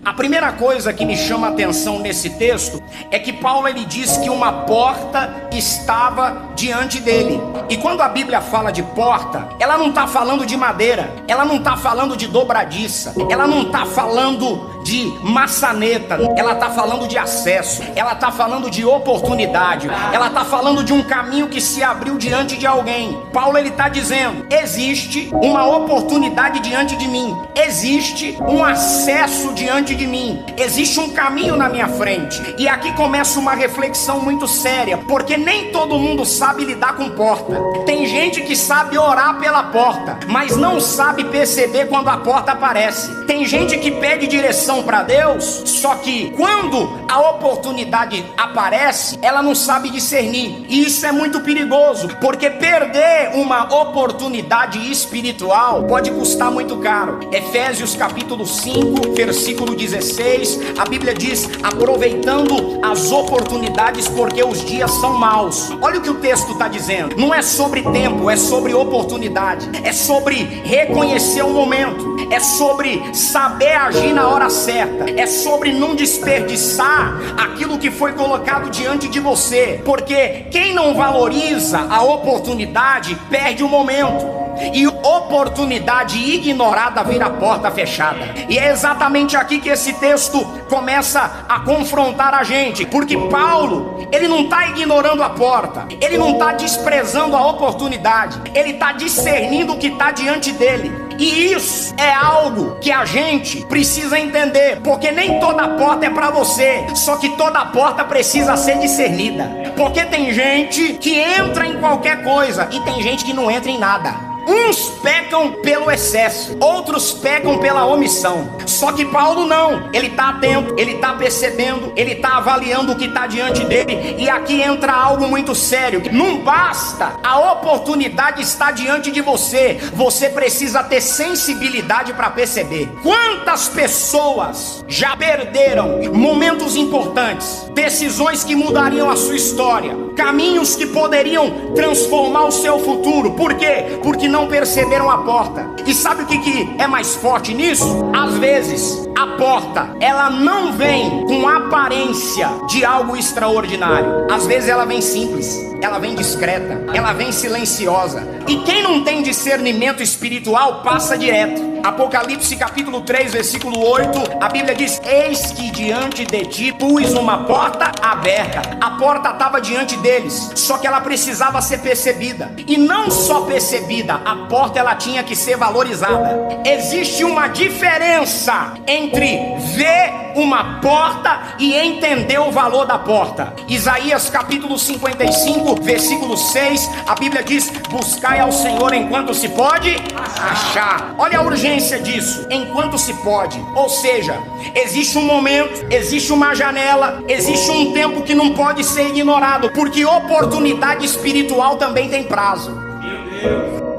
A primeira coisa que me chama a atenção nesse texto é que Paulo ele diz que uma porta estava diante dele. E quando a Bíblia fala de porta, ela não está falando de madeira, ela não está falando de dobradiça, ela não está falando de maçaneta, ela está falando de acesso, ela está falando de oportunidade, ela está falando de um caminho que se abriu diante de alguém. Paulo ele está dizendo: existe uma oportunidade diante de mim, existe um acesso diante de mim, existe um caminho na minha frente. E aqui começa uma reflexão muito séria, porque nem todo mundo sabe lidar com porta. Tem gente que sabe orar pela porta, mas não sabe perceber quando a porta aparece. Tem gente que pede direção para Deus, só que quando a oportunidade aparece, ela não sabe discernir. E isso é muito perigoso, porque perder uma oportunidade espiritual pode custar muito caro. Efésios capítulo 5, versículo 16, a Bíblia diz: aproveitando as oportunidades porque os dias são maus. Olha o que o texto está dizendo. Não é sobre tempo, é sobre oportunidade, é sobre reconhecer o momento, é sobre saber agir na hora certa, é sobre não desperdiçar aquilo que foi colocado diante de você, porque quem não valoriza a oportunidade perde o momento. E oportunidade ignorada vira porta fechada. E é exatamente aqui que esse texto começa a confrontar a gente, porque Paulo, ele não está ignorando a porta, ele não está desprezando a oportunidade, ele está discernindo o que está diante dele. E isso é algo que a gente precisa entender, porque nem toda porta é para você, só que toda porta precisa ser discernida. Porque tem gente que entra em qualquer coisa e tem gente que não entra em nada. Uns pecam pelo excesso, outros pecam pela omissão. Só que Paulo não, ele está atento, ele está percebendo, ele está avaliando o que está diante dele. E aqui entra algo muito sério. Não basta a oportunidade estar diante de você, você precisa ter sensibilidade para perceber. Quantas pessoas já perderam momentos importantes, decisões que mudariam a sua história, caminhos que poderiam transformar o seu futuro? Por quê? Porque não perceberam a porta. E sabe o que é mais forte nisso? Às vezes a porta, ela não vem com aparência de algo extraordinário. Às vezes ela vem simples, ela vem discreta, ela vem silenciosa. E quem não tem discernimento espiritual passa direto. Apocalipse capítulo 3, versículo 8, a Bíblia diz: eis que diante de ti pus uma porta aberta. A porta estava diante deles, só que ela precisava ser percebida. E não só percebida, a porta ela tinha que ser valorizada. Existe uma diferença entre ver uma porta e entender o valor da porta. Isaías capítulo 55, versículo 6, a Bíblia diz: buscai ao Senhor enquanto se pode achar. Olha a urgência disso, enquanto se pode. Ou seja, existe um momento, existe uma janela, existe um tempo que não pode ser ignorado, porque oportunidade espiritual também tem prazo. Meu Deus.